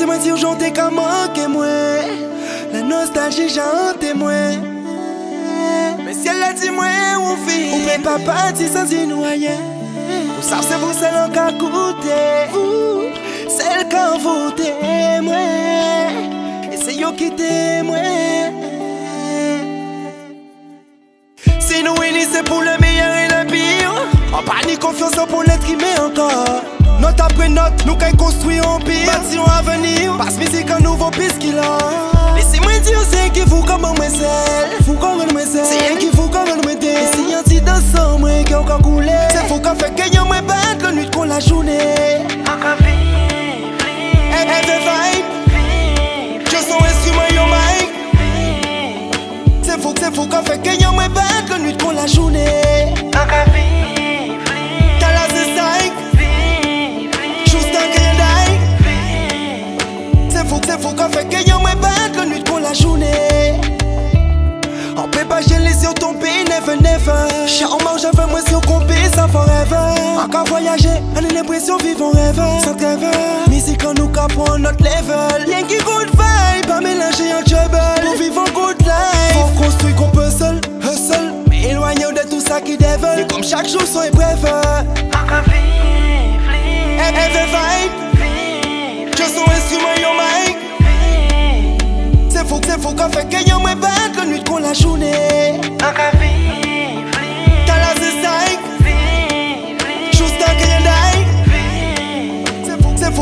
Laissez-moi dire j'en qu'à manquer moi. La nostalgie j'en témoin. Mais si elle a dit moi on vit, on peut pas partir sans y noyer. Vous savez c'est vous celle qui a coûté. Vous, celle qui a voté moi. Et c'est yo qui témoin. Si nous unis c'est pour le meilleur et le pire. En pas ni confiance pour l'être qui met encore. Note après note, nous qu'à construire un pire. Bâti un avenir, passe musique un nouveau piste qu'il a. Laissez-moi dire c'est qui vous comme un celle. Vous comme un celle. C'est un qui vous comme un médé. Et si un petit dansant, moi qui a encore coulé. C'est vous qui fait que y'en moi battre la nuit qu'on la journée. Encore vive, Elle vibe. Je son instrument yo mic. C'est vous qui fait que y'en moi battre la nuit qu'on la journée. encore vive, T'as la Z5. C'est fou qu'on fait que y'en moi battre la nuit pour la journée. On peut pas gêner si on tombe, never never. Chien on mange avec moi si on compte ça forever. Encore voyager, on a l'impression vivre en rêve. Sans rêve, musique en nous capons notre level. Y'a qui good vibe, pas mélanger en trouble. Pour vivre en good life, faut construire qu'on peut seul, hustle. Mais éloignons de tout ça qui devil. Et comme chaque jour sont épreuves. encore vive, Elle vibe. Je son instrument yo mic. C'est fou qu'on fait que y'en moi battre la nuit qu'on la journée. encore vive, T'as la Z5. Juste un que y'en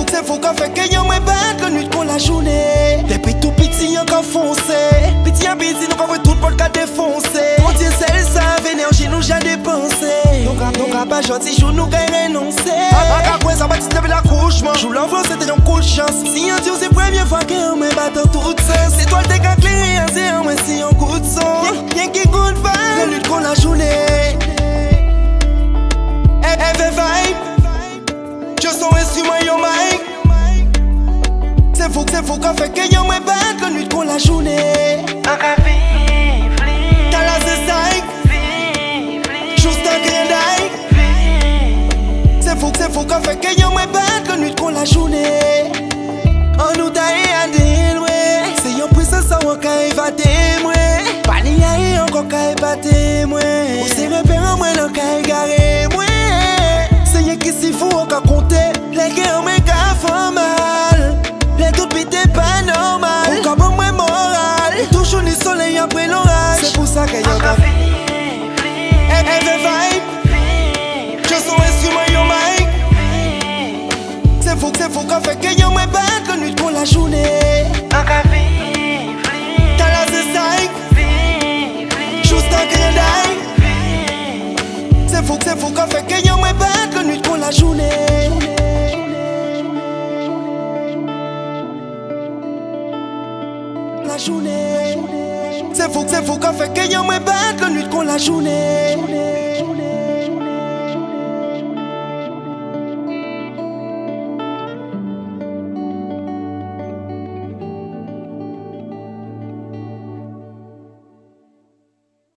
c'est fou qu'on fait que y'en moi battre la nuit qu'on la journée. Depuis tout petit y'en qu'à foncer. Petit à petit nous qu'on voit tout le monde qu'à défoncer. On dit celle ça, énergie nous j'ai dépensé. Donc à pas gentil jour nous qu'à renoncer. A quoi ça bâtit depuis l'accouchement. Joue l'enfant c'était un coup de chance. Si un dieu c'est première fois qu'on me bat dans tout sens. C'est toi le t'es qu'à clairer, c'est un moi si un coup de son. Y'en qui good vibe, la lutte qu'on la journée. Elle vibe. Je son instrument yo mic. C'est fou qu'on fait que y'en moi battre la nuit qu'on la journée. encore vive, T'as la Z5. Juste un que c'est fou qu'on fait que y'en moi battre la nuit qu'on la journée. On nous taille à dire ouais. C'est y'en puissance ça on qu'a évadé moi. Pas ni y'a encore qu'a ébatté moi. On s'est repéré en moi l'on qu'a égaré moi. C'est y'en qui s'y fout on qu'a compté. Les gars on qu'a fait mal. Les tout pité pas normal. On qu'a bon moi moral. Toujours le soleil après l'orage. C'est pour ça que y'en encore qu'a vive, Elle vibe. Je son instrument yo mic. C'est fou qu'on fait que y'en moi battre la nuit pour la journée. encore vive, T'as la Z5. Juste un que c'est fou qu'on fait que y'en moi battre la nuit pour la journée. La journée. C'est fou qu'on fait que y'en moi battre la nuit pour la journée.